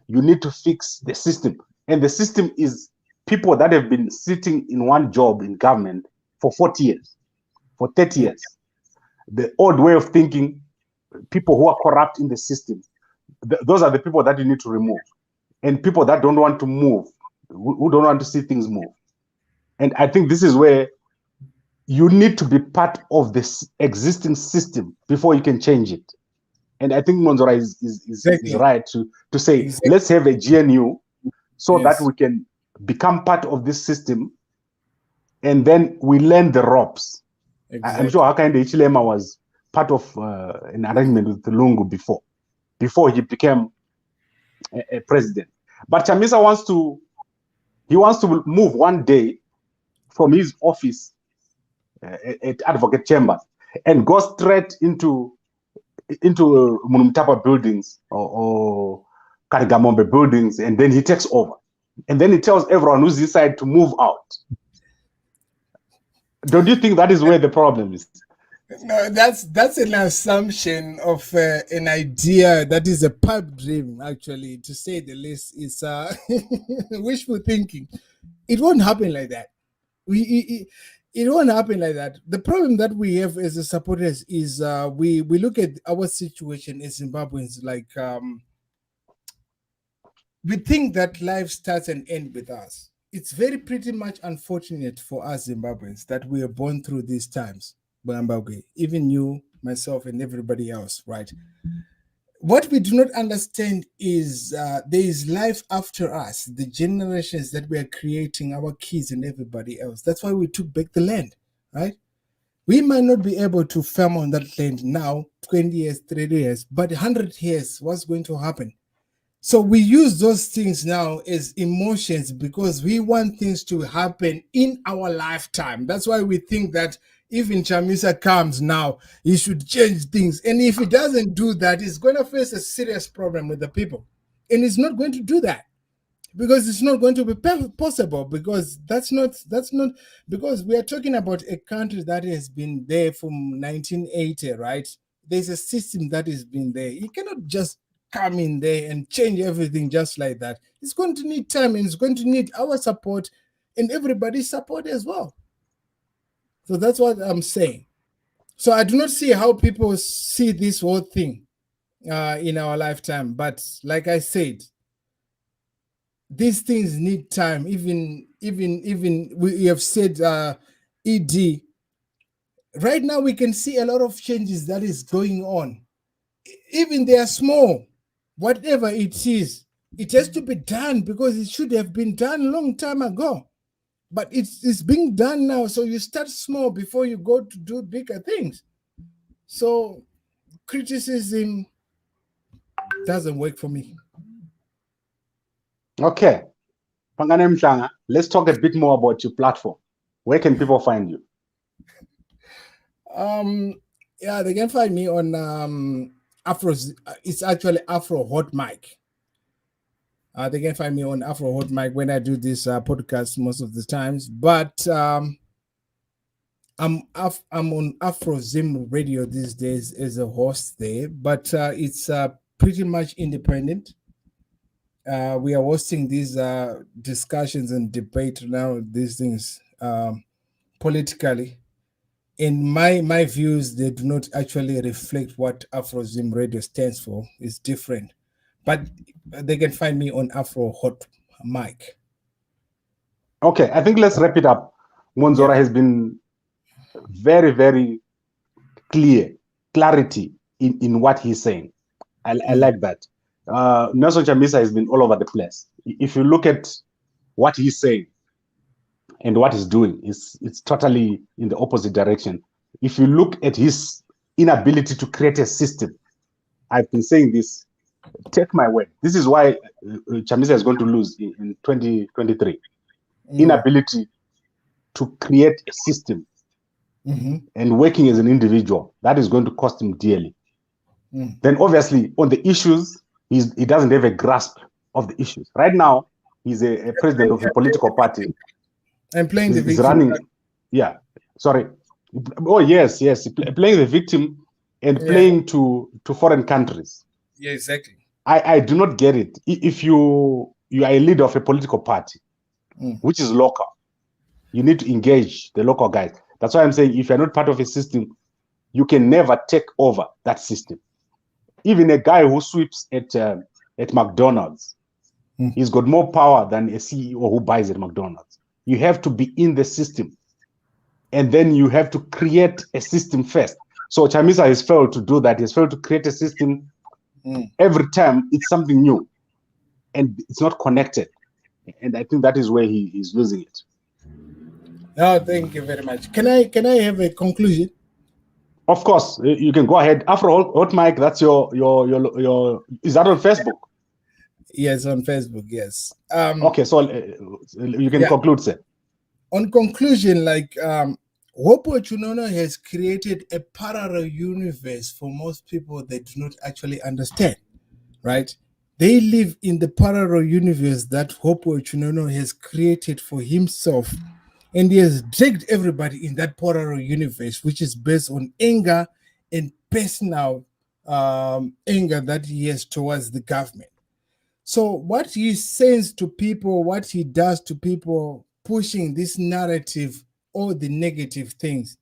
You need to fix the system. And the system is people that have been sitting in one job in government for 40 years, for 30 years. The old way of thinking, people who are corrupt in the system, those are the people that you need to remove. And people that don't want to move, who don't want to see things move. And I think this is where you need to be part of this existing system before you can change it. And I think Mwonzora is right to say, let's have a GNU so that we can become part of this system, and then we learn the ropes. I'm sure Hakainde Hichilema was part of an arrangement with Lungu before he became a president. But Chamisa wants to move one day from his office at Advocate Chambers and go straight into Munumtapa buildings or Karigamombe buildings, and then he takes over. And then he tells everyone who's inside to move out. Don't you think that is where the problem is? No, that's an assumption of an idea that is a pipe dream, actually, to say the least. It's wishful thinking. It won't happen like that. It won't happen like that. The problem that we have as the supporters is we look at our situation as Zimbabweans like we think that life starts and ends with us. It's very pretty much unfortunate for us Zimbabweans that we are born through these times, even you, myself, and everybody else, right? What we do not understand is there is life after us, the generations that we are creating, our kids and everybody else. That's why we took back the land, right? We might not be able to farm on that land now, 20 years, 30 years, but 100 years, what's going to happen? So we use those things now as emotions because we want things to happen in our lifetime. That's why we think that even Chamisa comes now, he should change things. And if he doesn't do that, he's going to face a serious problem with the people. And he's not going to do that because it's not going to be possible, because that's not because we are talking about a country that has been there from 1980, right? There's a system that has been there. You cannot just come in there and change everything just like that. It's going to need time, and it's going to need our support and everybody's support as well. So that's what I'm saying. So I do not see how people see this whole thing in our lifetime. But like I said, these things need time. Even we have said ED. Right now we can see a lot of changes that is going on. Even they are small, whatever it is, it has to be done because it should have been done a long time ago. But it's being done now. So you start small before you go to do bigger things. So criticism doesn't work for me. Okay. Pangane Mhlanga, let's talk a bit more about your platform. Where can people find you? Yeah, they can find me on Afro. It's actually Afro Hot Mic. They can find me on Afro Hot Mic when I do this podcast most of the times. But I'm on Afro Zim Radio these days as a host there. But it's pretty much independent. We are hosting these discussions and debate now, these things politically. In my views, they do not actually reflect what Afro Zim Radio stands for. It's different. But they can find me on Afro Hot Mic. Okay, I think let's wrap it up. Mwonzora has been very, very clarity in what he's saying. I like that. Nelson Chamisa has been all over the place. If you look at what he's saying and what he's doing, it's totally in the opposite direction. If you look at his inability to create a system, I've been saying this, take my word. This is why Chamisa is going to lose in 2023. Inability to create a system and working as an individual, that is going to cost him dearly. Then obviously on the issues, he doesn't have a grasp of the issues. Right now, he's a president of a political party. And playing the He's victim. running, yeah, sorry. Oh, yes, playing the victim and playing to foreign countries. Yeah, exactly. I do not get it. If you are a leader of a political party, which is local, you need to engage the local guys. That's why I'm saying if you're not part of a system, you can never take over that system. Even a guy who sweeps at McDonald's, he's got more power than a CEO who buys at McDonald's. You have to be in the system, and then you have to create a system first. So Chamisa has failed to do that. He has failed to create a system. Every time it's something new, and it's not connected. And I think that is where he's losing it. Oh, thank you very much. Can I have a conclusion? Of course, you can go ahead. Afro Hot Mic, that's your is that on Facebook? Yes, on Facebook, yes. Okay, so you can conclude, sir. On conclusion, like Hopo Chunono has created a parallel universe for most people that do not actually understand, right? They live in the parallel universe that Hopo Chunono has created for himself. And he has dragged everybody in that parallel universe, which is based on anger and personal anger that he has towards the government. So what he says to people, what he does to people, pushing this narrative, all the negative things,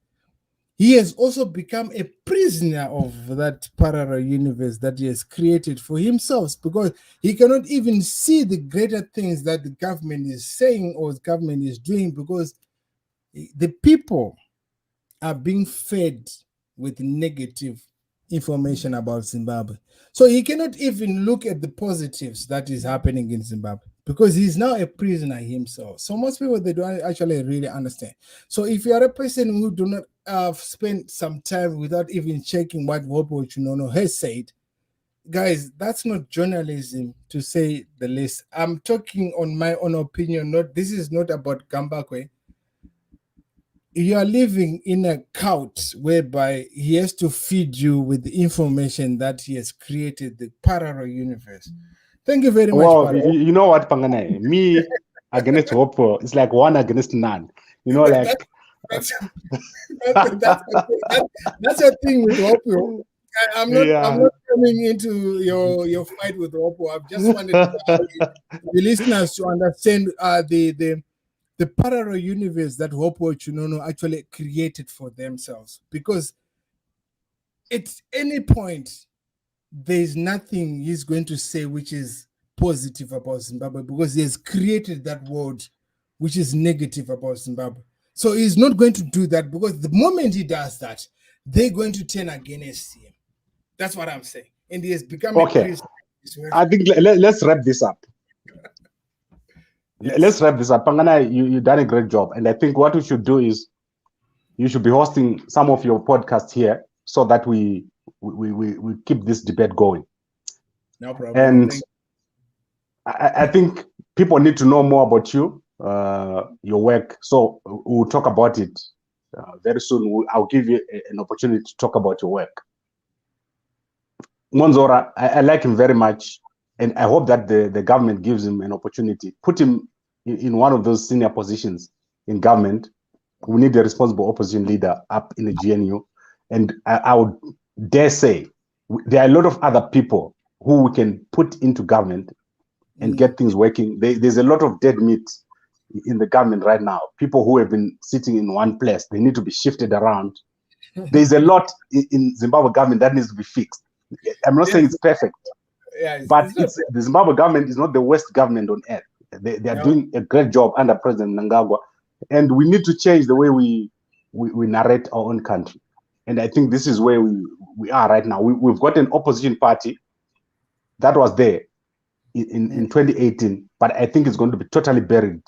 he has also become a prisoner of that parallel universe that he has created for himself, because he cannot even see the greater things that the government is saying or the government is doing, because the people are being fed with negative information about Zimbabwe. So he cannot even look at the positives that is happening in Zimbabwe, because he's now a prisoner himself. So most people, they don't actually really understand. So if you are a person who do not spend some time without even checking what Hopo Chunono has said, guys, that's not journalism, to say the least. I'm talking on my own opinion. This is not about Gambakwe. You are living in a cult whereby he has to feed you with the information that he has created, the parallel universe. Thank you very much. Well, you know what, Pangane? Me against Hopo, it's like one against none. You know, like that's a thing with Hopo. I'm not coming into your fight with Hopo. I've just wanted the listeners to understand the parallel universe that Hopo Chunono actually created for themselves. Because at any point, there's nothing he's going to say which is positive about Zimbabwe, because he has created that world which is negative about Zimbabwe. So he's not going to do that, because the moment he does that, they're going to turn against him. That's what I'm saying. And he has become a priest. I think let's wrap this up. Yes. Let's wrap this up. Pangana, you've done a great job. And I think what we should do is you should be hosting some of your podcasts here so that we keep this debate going. No problem. And I think people need to know more about you, your work. So we'll talk about it very soon. I'll give you an opportunity to talk about your work. Mwonzora, I like him very much. And I hope that the government gives him an opportunity, put him in one of those senior positions in government. We need a responsible opposition leader up in the GNU. And I would dare say there are a lot of other people who we can put into government and get things working. There's a lot of dead meat in the government right now. People who have been sitting in one place, they need to be shifted around. There's a lot in Zimbabwe government that needs to be fixed. I'm not saying it's perfect, Yeah, But it's not it's the Zimbabwe government is not the worst government on earth. They are no. doing a great job under President Mnangagwa, and we need to change the way we narrate our own country. And I think this is where we are right now. We've got an opposition party that was there in 2018, but I think it's going to be totally buried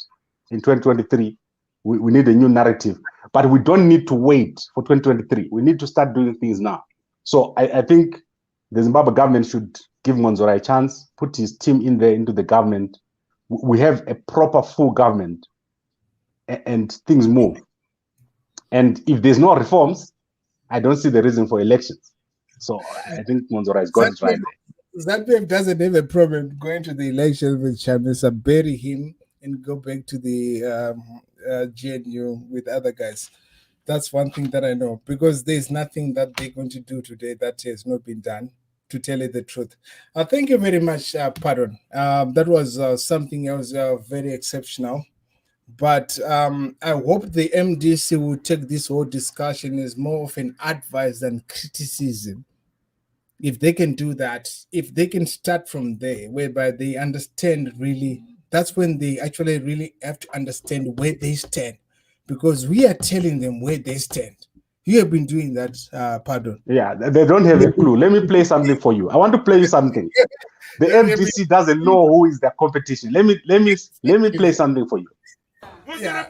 in 2023. We need a new narrative, but we don't need to wait for 2023. We need to start doing things now. So I think the Zimbabwe government should give Mwonzora a chance, put his team in there into the government. We have a proper full government, and things move. And if there's no reforms, I don't see the reason for elections. So I think Mwonzora has got it right there. ZANU-PF doesn't have a problem going to the election with Chamisa, bury him, and go back to the GNU with other guys. That's one thing that I know, because there's nothing that they're going to do today that has not been done, to tell you the truth. Thank you very much, Pardon. That was something else very exceptional. But I hope the MDC will take this whole discussion as more of an advice than criticism. If they can do that, if they can start from there, whereby they understand really, that's when they actually really have to understand where they stand, because we are telling them where they stand. You have been doing that, Pardon. Yeah, they don't have a clue. Let me play something for you. I want to play you something. The MDC doesn't know who is their competition. Let me play something for you. Yeah.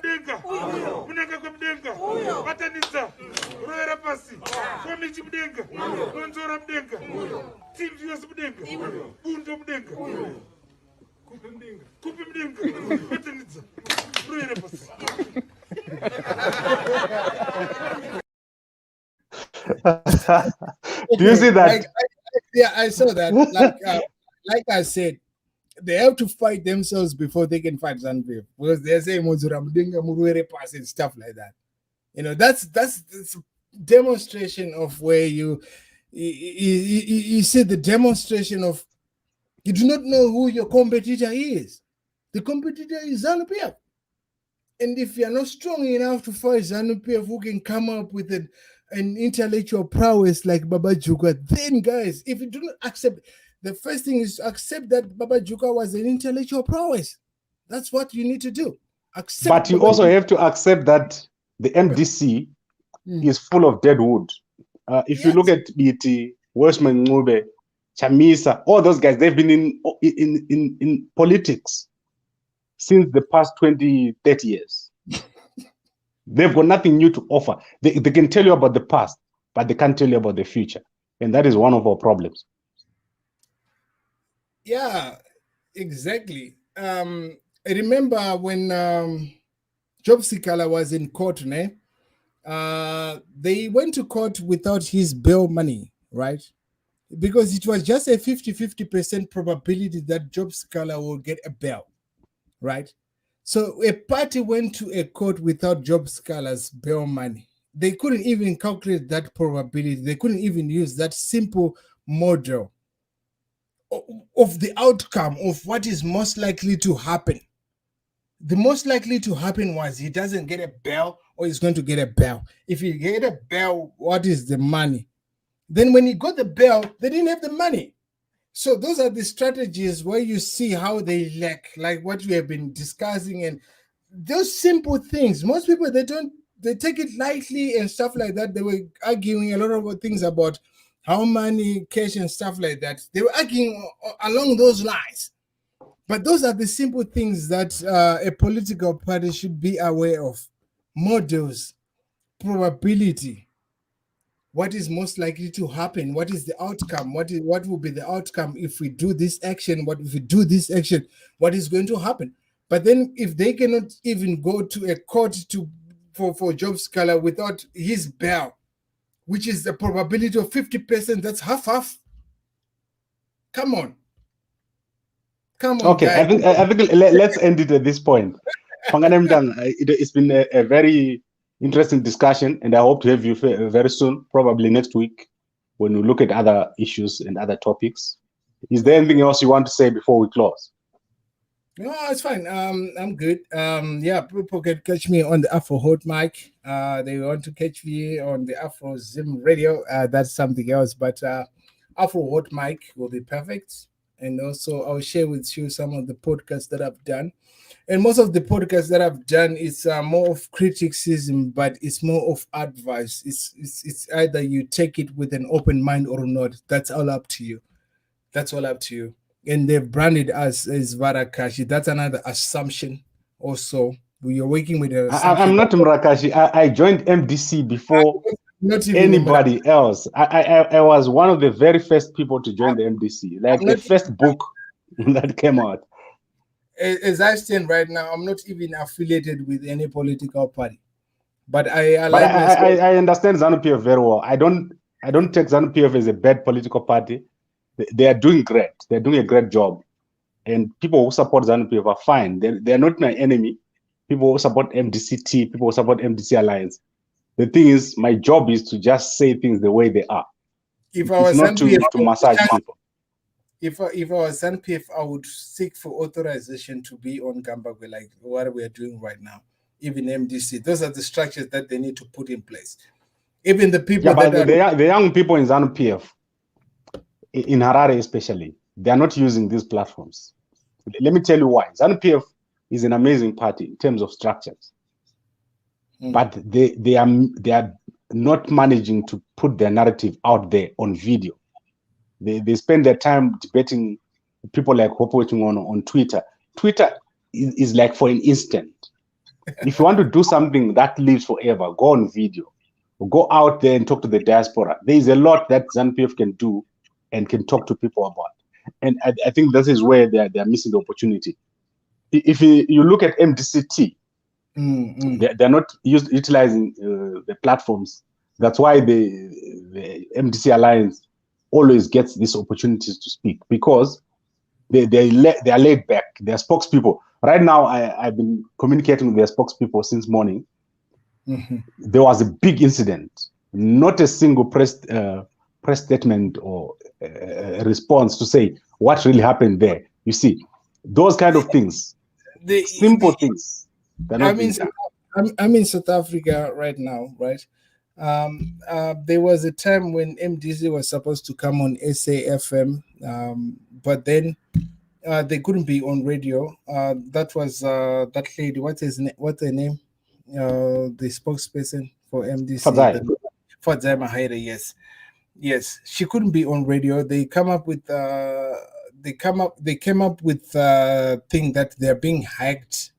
Do you see that? Yeah, I saw that. Like I said, they have to fight themselves before they can fight ZANU-PF, because they're saying Mwonzora Mdenga Muruere pass and stuff like that. You know, that's demonstration of where you see the demonstration of you do not know who your competitor is. The competitor is ZANU-PF. And if you're not strong enough to fight ZANU-PF, who can come up with an intellectual prowess like Baba Juga, then guys, if you do not accept, the first thing is to accept that Baba Juga was an intellectual prowess. That's what you need to do. Accept. But you also have to accept that the MDC is full of dead wood. If you look at BT, Welshman Ngube, Chamisa, all those guys, they've been in politics since the past 20, 30 years. They've got nothing new to offer. They can tell you about the past, but they can't tell you about the future. And that is one of our problems. Yeah, exactly. I remember when Job Sikala was in court, they went to court without his bail money, right? Because it was just a 50% probability that Job Sikala will get a bail, right? So a party went to a court without Job Sikala's bail money. They couldn't even calculate that probability. They couldn't even use that simple model of the outcome of what is most likely to happen. The most likely to happen was he doesn't get a bail or he's going to get a bail. If he get a bail, what is the money? Then when he got the bail, they didn't have the money. So those are the strategies where you see how they lack, like what we have been discussing, and those simple things. Most people, they take it lightly and stuff like that. They were arguing a lot of things about how money, cash, and stuff like that. They were arguing along those lines. But those are the simple things that a political party should be aware of. Models, probability. What is most likely to happen? What is the outcome? What will be the outcome if we do this action? What if we do this action? What is going to happen? But then if they cannot even go to a court for Job Sikala without his bail, which is the probability of 50%, that's half. Come on. Okay, guys. I think let's end it at this point. It's been a very interesting discussion, and I hope to have you very soon, probably next week, when we look at other issues and other topics. Is there anything else you want to say before we close? No, it's fine. I'm good. Yeah, people can catch me on the Afro Hot mic. They want to catch me on the Afro Zim radio. That's something else, but Afro Hot mic will be perfect. And also I'll share with you some of the podcasts that I've done. And most of the podcasts that I've done is more of criticism, but it's more of advice. It's either you take it with an open mind or not. That's all up to you. That's all up to you. And they've branded us as Varakashi. That's another assumption. Also, we are working with an assumption. I'm not Murakashi. I joined MDC before not even anybody else. I was one of the very first people to join the MDC. Like the first book that came out. As I stand right now, I'm not even affiliated with any political party. But I understand ZANU-PF very well. I don't take ZANU-PF as a bad political party. They are doing great. They're doing a great job. And people who support ZANU-PF are fine. They're not my enemy. People who support MDCT, people who support MDC Alliance. The thing is, my job is to just say things the way they are. If I was not to massage people. If I was ZANU-PF, I would seek for authorization to be on Gambagwe, like what we are doing right now. Even MDC, those are the structures that they need to put in place. Even the people the young people in ZANU-PF, in Harare especially, they are not using these platforms. Let me tell you why. ZANU-PF is an amazing party in terms of structures, but they are not managing to put their narrative out there on video. They spend their time debating people like Hopo Chingono on Twitter. Twitter is like for an instant. If you want to do something that lives forever, go on video. Or go out there and talk to the diaspora. There is a lot that ZANU-PF can do and can talk to people about. And I think this is where they are missing the opportunity. If you look at MDCT, they're not utilizing the platforms. That's why the MDC Alliance always gets these opportunities to speak, because they are laid back. They're spokespeople. Right now, I've been communicating with their spokespeople since morning. There was a big incident. Not a single press statement or response to say what really happened there. You see, those kind of things, simple things. I'm in South Africa right now, right? There was a time when MDC was supposed to come on SAFM, but then they couldn't be on radio. That was that lady. What's her name? The spokesperson for MDC. Fadzai Mahaire, yes. She couldn't be on radio. They came up with thing that they're being hacked.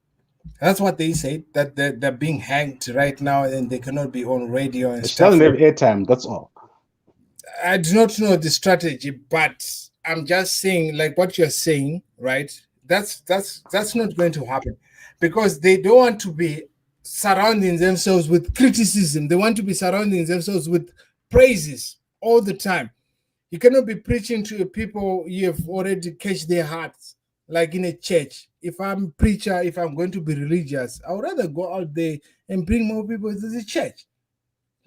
That's what they say, that they're being hacked right now and they cannot be on radio and stuff. She doesn't have airtime, that's all. I do not know the strategy, but I'm just saying, like what you're saying, right? That's not going to happen, because they don't want to be surrounding themselves with criticism. They want to be surrounding themselves with praises all the time. You cannot be preaching to people you have already catch their hearts, like in a church. If I'm a preacher, if I'm going to be religious, I would rather go out there and bring more people to the church.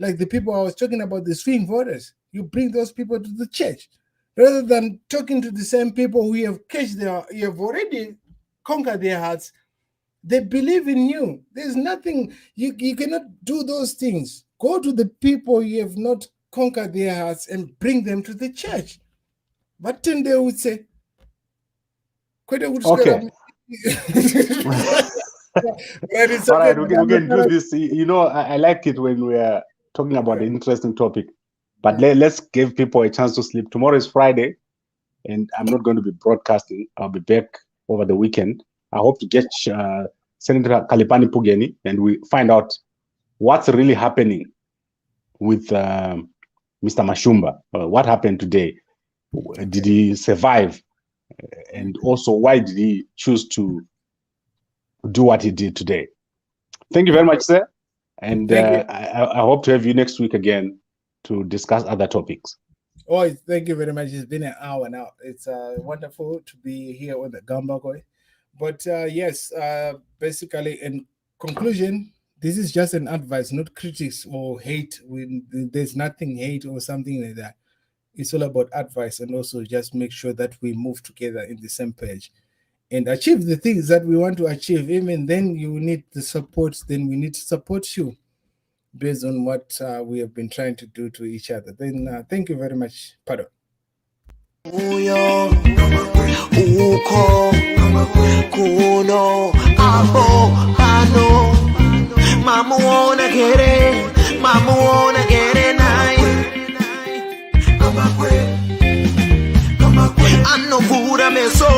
Like the people I was talking about, the swing voters, you bring those people to the church rather than talking to the same people who have you have already conquered their hearts. They believe in you. There's nothing, you cannot do those things. Go to the people you have not conquered their hearts and bring them to the church. But then they would say, okay. All right, we can do this. You know, I like it when we are talking about an interesting topic. But let's give people a chance to sleep. Tomorrow is Friday, and I'm not going to be broadcasting. I'll be back over the weekend. I hope to get Senator Kalipani Pugeni, and we find out what's really happening with Mr. Mashumba. What happened today? Did he survive? And also, why did he choose to do what he did today? Thank you very much, sir. And I hope to have you next week again to discuss other topics. Oh, thank you very much. It's been an hour now. It's wonderful to be here on the Gambagwe. But yes, basically, in conclusion, this is just an advice, not critics or hate. There's nothing hate or something like that. It's all about advice, and also just make sure that we move together in the same page and achieve the things that we want to achieve. Even then, you need the support. Then we need to support you based on what we have been trying to do to each other. Then thank you very much, Pado. uko kuno apo pano mamuona kere nai anovura meso